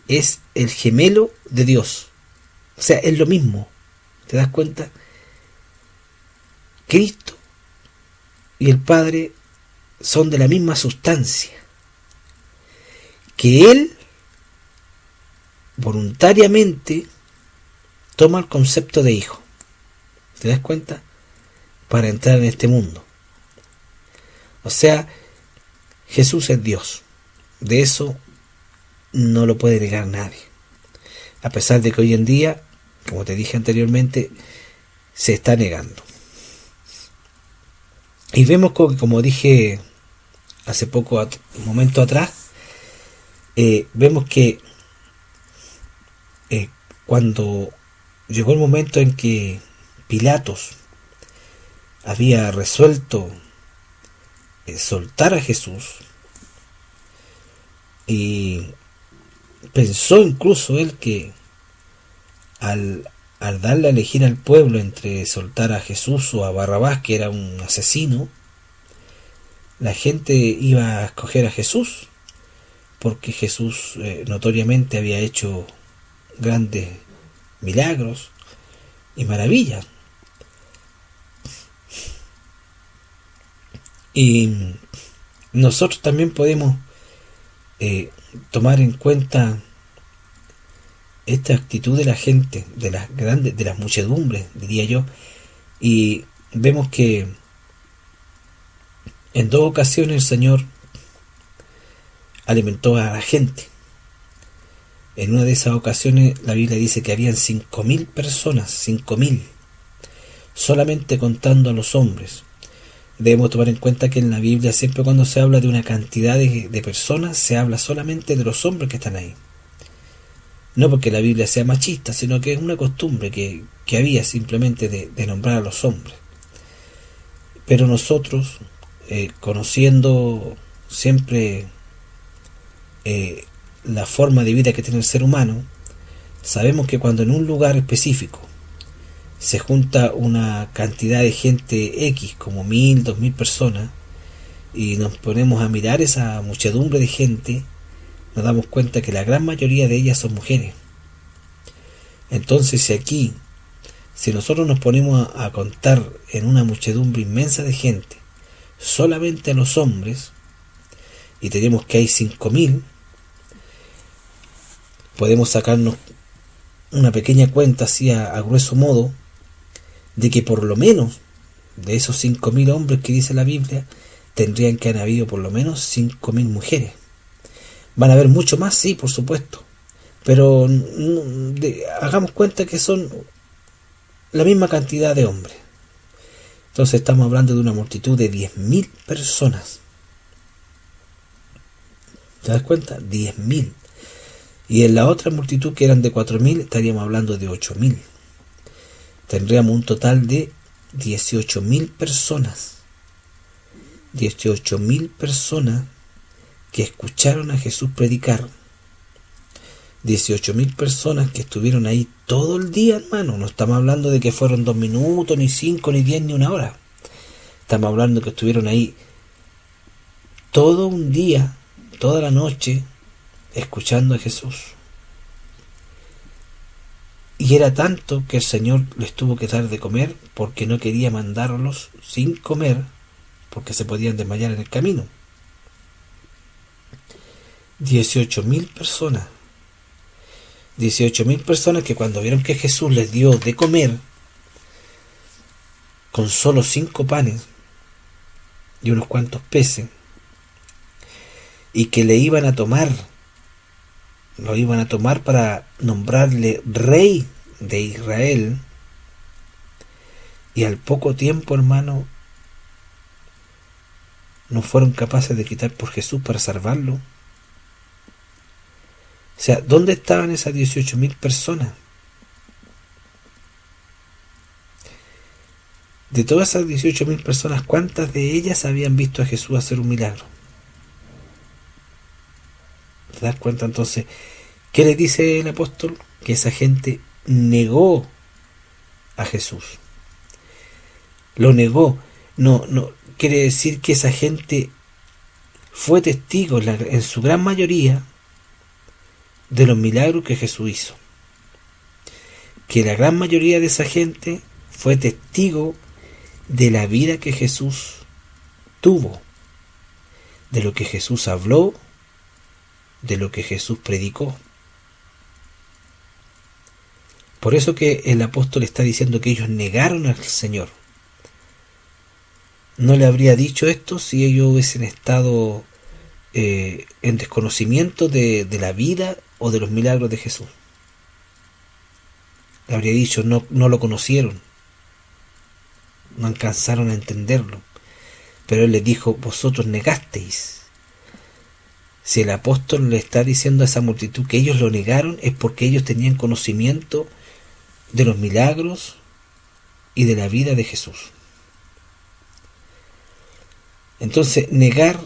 es el gemelo de Dios. O sea, es lo mismo. ¿Te das cuenta? Cristo y el Padre son de la misma sustancia. Que Él voluntariamente toma el concepto de hijo. ¿Te das cuenta? Para entrar en este mundo. O sea, Jesús es Dios. De eso no lo puede negar nadie. A pesar de que hoy en día, como te dije anteriormente, se está negando. Y vemos como dije hace poco, un momento atrás, vemos que cuando llegó el momento en que Pilatos había resuelto soltar a Jesús, y pensó incluso él que al darle a elegir al pueblo entre soltar a Jesús o a Barrabás, que era un asesino, la gente iba a escoger a Jesús, porque Jesús notoriamente había hecho grandes milagros y maravillas. Y nosotros también podemos tomar en cuenta esta actitud de la gente, de las muchedumbres, diría yo, y vemos que en 2 ocasiones el Señor alimentó a la gente. En una de esas ocasiones la Biblia dice que habían 5.000 personas, 5.000, solamente contando a los hombres. Debemos tomar en cuenta que en la Biblia siempre cuando se habla de una cantidad de personas, se habla solamente de los hombres que están ahí. No porque la Biblia sea machista, sino que es una costumbre que había simplemente de nombrar a los hombres. Pero nosotros, conociendo siempre la forma de vida que tiene el ser humano, sabemos que cuando en un lugar específico se junta una cantidad de gente X, como 1.000, 2.000 personas, y nos ponemos a mirar esa muchedumbre de gente, nos damos cuenta que la gran mayoría de ellas son mujeres. Entonces, si nosotros nos ponemos a contar en una muchedumbre inmensa de gente solamente a los hombres, y tenemos que hay 5.000, podemos sacarnos una pequeña cuenta así a grueso modo, de que por lo menos de esos 5.000 hombres que dice la Biblia, tendrían que haber habido por lo menos 5.000 mujeres. Van a haber mucho más, sí, por supuesto, pero hagamos cuenta que son la misma cantidad de hombres. Entonces estamos hablando de una multitud de 10.000 personas. ¿Te das cuenta? 10.000. Y en la otra multitud, que eran de 4.000, estaríamos hablando de 8.000. Tendríamos un total de 18.000 personas 18.000 personas que escucharon a Jesús predicar. 18.000 personas que estuvieron ahí todo el día, hermano. No estamos hablando de que fueron 2 minutos, ni 5, ni 10, ni una hora. Estamos hablando que estuvieron ahí todo un día, toda la noche, escuchando a Jesús. Y era tanto que el Señor les tuvo que dar de comer porque no quería mandarlos sin comer, porque se podían desmayar en el camino. 18.000 personas. 18.000 personas que cuando vieron que Jesús les dio de comer con solo 5 panes y unos cuantos peces, y que le iban a tomar, lo iban a tomar para nombrarle rey de Israel, y al poco tiempo, hermano, no fueron capaces de quitar por Jesús para salvarlo. O sea, ¿dónde estaban esas 18.000 personas? De todas esas 18.000 personas, ¿cuántas de ellas habían visto a Jesús hacer un milagro? ¿Te das cuenta entonces? ¿Qué le dice el apóstol? Que esa gente negó a Jesús. Lo negó. No quiere decir que esa gente fue testigo en su gran mayoría de los milagros que Jesús hizo. Que la gran mayoría de esa gente fue testigo de la vida que Jesús tuvo, de lo que Jesús habló, de lo que Jesús predicó. Por eso que el apóstol está diciendo que ellos negaron al Señor. No le habría dicho esto si ellos hubiesen estado en desconocimiento de la vida o de los milagros de Jesús. Le habría dicho, no lo conocieron, no alcanzaron a entenderlo. Pero él les dijo, vosotros negasteis. Si el apóstol le está diciendo a esa multitud que ellos lo negaron, es porque ellos tenían conocimiento de los milagros y de la vida de Jesús. Entonces, negar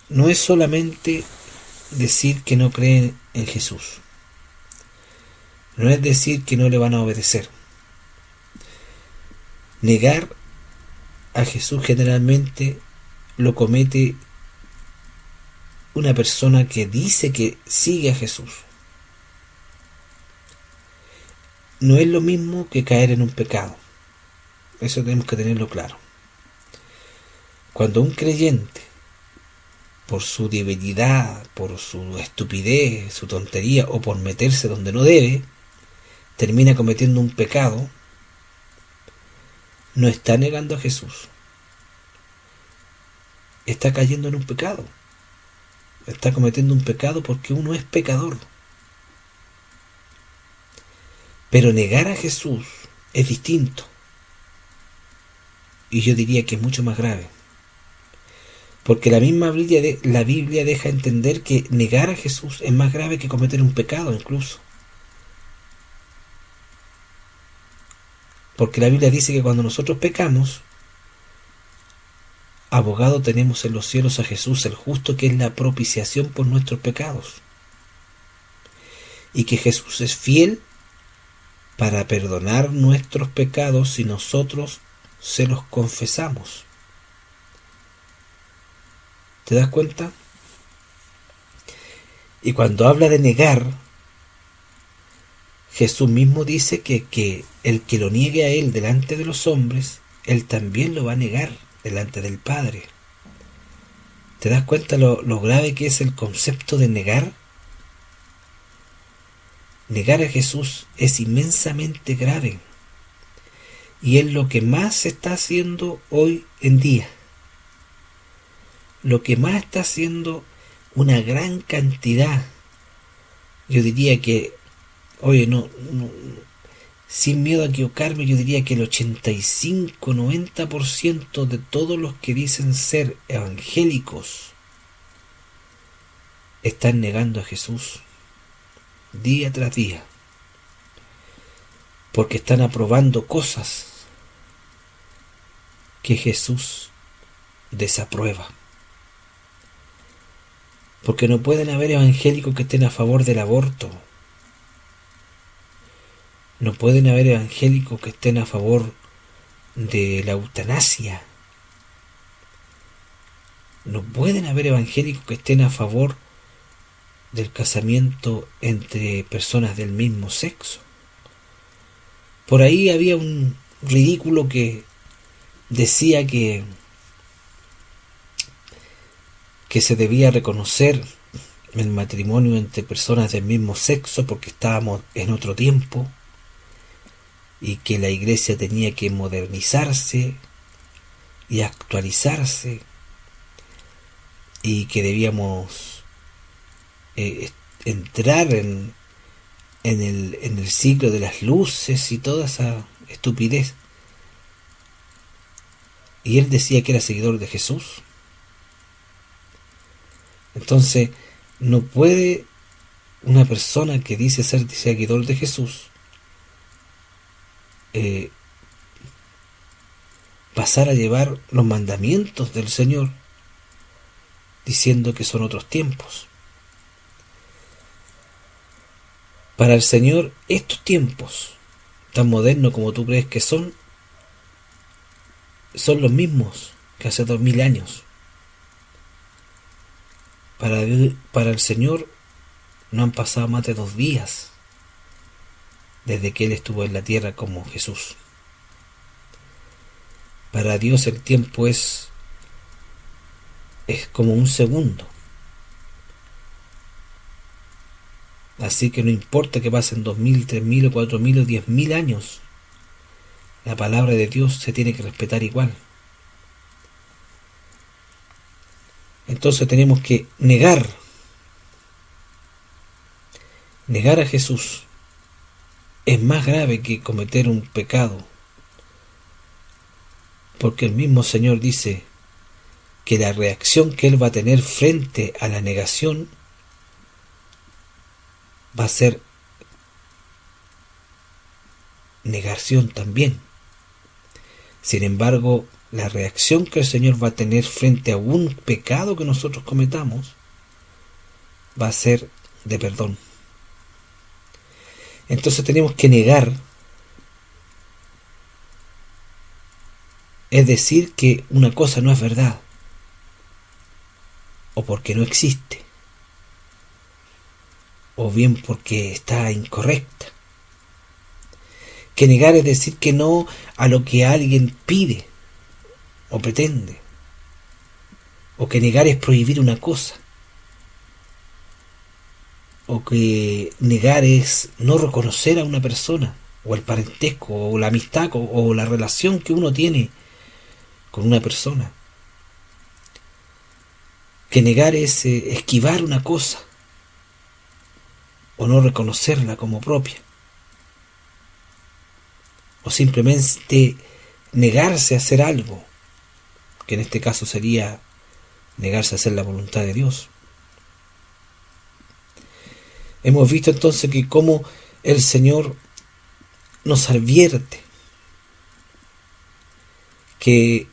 no es solamente decir que no creen en Jesús. No es decir que no le van a obedecer. Negar a Jesús generalmente lo comete una persona que dice que sigue a Jesús. No es lo mismo que caer en un pecado. Eso tenemos que tenerlo claro. Cuando un creyente, por su debilidad, por su estupidez, su tontería, o por meterse donde no debe, termina cometiendo un pecado, no está negando a Jesús. Está cayendo en un pecado. Está cometiendo un pecado porque uno es pecador. Pero negar a Jesús es distinto. Y yo diría que es mucho más grave. Porque la misma Biblia deja entender que negar a Jesús es más grave que cometer un pecado incluso. Porque la Biblia dice que cuando nosotros pecamos, abogado tenemos en los cielos a Jesús el justo, que es la propiciación por nuestros pecados. Y que Jesús es fiel para perdonar nuestros pecados si nosotros se los confesamos. ¿Te das cuenta? Y cuando habla de negar, Jesús mismo dice que el que lo niegue a Él delante de los hombres, Él también lo va a negar delante del Padre. ¿Te das cuenta lo grave que es el concepto de negar? Negar a Jesús es inmensamente grave. Y es lo que más se está haciendo hoy en día. Lo que más está haciendo una gran cantidad. Yo diría que, oye, sin miedo a equivocarme, yo diría que el 85-90% de todos los que dicen ser evangélicos están negando a Jesús día tras día, porque están aprobando cosas que Jesús desaprueba. Porque no pueden haber evangélicos que estén a favor del aborto. No pueden haber evangélicos que estén a favor de la eutanasia. No pueden haber evangélicos que estén a favor del casamiento entre personas del mismo sexo. Por ahí había un ridículo que decía que se debía reconocer el matrimonio entre personas del mismo sexo porque estábamos en otro tiempo y que la iglesia tenía que modernizarse y actualizarse y que debíamos entrar en el ciclo de las luces y toda esa estupidez. Y él decía que era seguidor de Jesús. Entonces, no puede una persona que dice ser seguidor de Jesús pasar a llevar los mandamientos del Señor diciendo que son otros tiempos. Para el Señor, estos tiempos tan modernos como tú crees que son los mismos que hace 2000 años. Para el Señor no han pasado más de 2 días desde que Él estuvo en la tierra como Jesús. Para Dios el tiempo es como un segundo. Así que no importa que pasen 2000, 3000 o 4000 o 10.000 años, la palabra de Dios se tiene que respetar igual. Entonces tenemos que negar a Jesús es más grave que cometer un pecado, porque el mismo Señor dice que la reacción que Él va a tener frente a la negación va a ser negación también. Sin embargo, la reacción que el Señor va a tener frente a un pecado que nosotros cometamos va a ser de perdón. Entonces tenemos que negar, es decir, que una cosa no es verdad, o porque no existe, o bien porque está incorrecta. Que negar es decir que no a lo que alguien pide o pretende, o que negar es prohibir una cosa, o que negar es no reconocer a una persona, o el parentesco, o la amistad, o la relación que uno tiene con una persona. Que negar es esquivar una cosa, o no reconocerla como propia, o simplemente negarse a hacer algo, que en este caso sería negarse a hacer la voluntad de Dios. Hemos visto entonces que cómo el Señor nos advierte que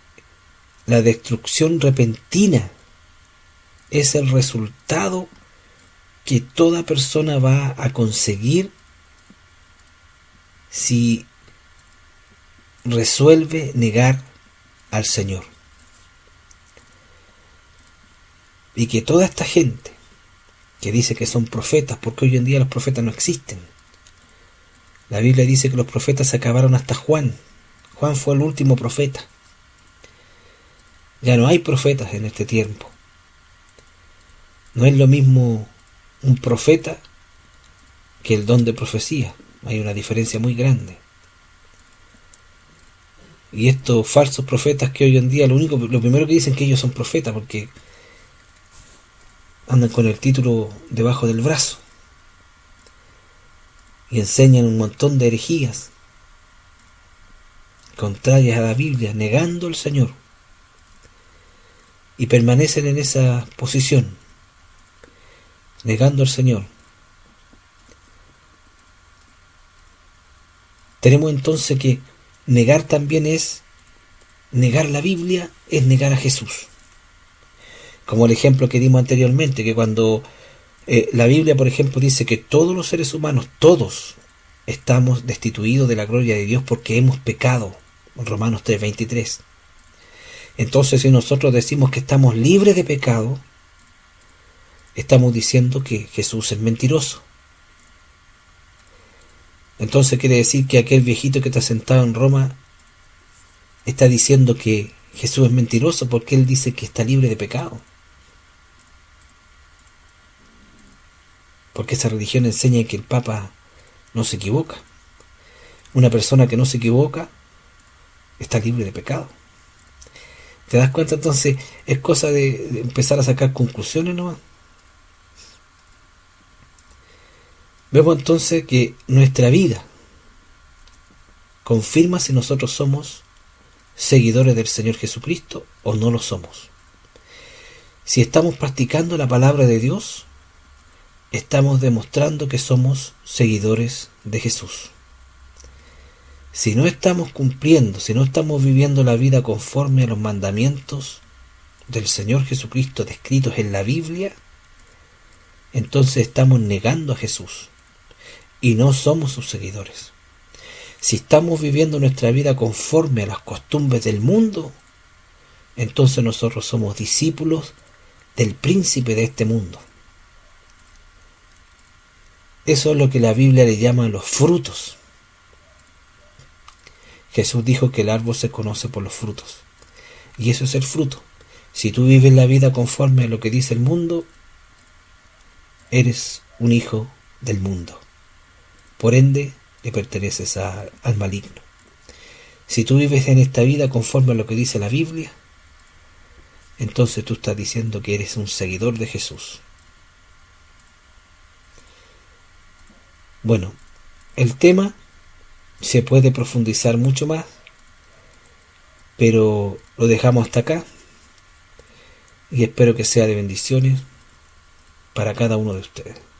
la destrucción repentina es el resultado que toda persona va a conseguir si resuelve negar al Señor. Y que toda esta gente que dice que son profetas, porque hoy en día los profetas no existen. La Biblia dice que los profetas se acabaron hasta Juan. Juan fue el último profeta. Ya no hay profetas en este tiempo. No es lo mismo un profeta que el don de profecía. Hay una diferencia muy grande. Y estos falsos profetas que hoy en día lo primero que dicen que ellos son profetas porque andan con el título debajo del brazo y enseñan un montón de herejías contrarias a la Biblia, negando al Señor, y permanecen en esa posición, negando al Señor. Tenemos entonces que negar también es negar la Biblia, es negar a Jesús. Como el ejemplo que dimos anteriormente, que cuando la Biblia, por ejemplo, dice que todos los seres humanos, todos, estamos destituidos de la gloria de Dios porque hemos pecado. Romanos 3:23. Entonces, si nosotros decimos que estamos libres de pecado, estamos diciendo que Jesús es mentiroso. Entonces quiere decir que aquel viejito que está sentado en Roma está diciendo que Jesús es mentiroso porque él dice que está libre de pecado. Porque esa religión enseña que el Papa no se equivoca. Una persona que no se equivoca está libre de pecado. ¿Te das cuenta? Entonces es cosa de empezar a sacar conclusiones nomás. Vemos entonces que nuestra vida confirma si nosotros somos seguidores del Señor Jesucristo o no lo somos. Si estamos practicando la palabra de Dios, estamos demostrando que somos seguidores de Jesús. Si no estamos cumpliendo, si no estamos viviendo la vida conforme a los mandamientos del Señor Jesucristo descritos en la Biblia, entonces estamos negando a Jesús y no somos sus seguidores. Si estamos viviendo nuestra vida conforme a las costumbres del mundo, entonces nosotros somos discípulos del príncipe de este mundo. Eso es lo que la Biblia le llama los frutos. Jesús dijo que el árbol se conoce por los frutos. Y eso es el fruto. Si tú vives la vida conforme a lo que dice el mundo, eres un hijo del mundo. Por ende, le perteneces al maligno. Si tú vives en esta vida conforme a lo que dice la Biblia, entonces tú estás diciendo que eres un seguidor de Jesús. Bueno, el tema se puede profundizar mucho más, pero lo dejamos hasta acá y espero que sea de bendiciones para cada uno de ustedes.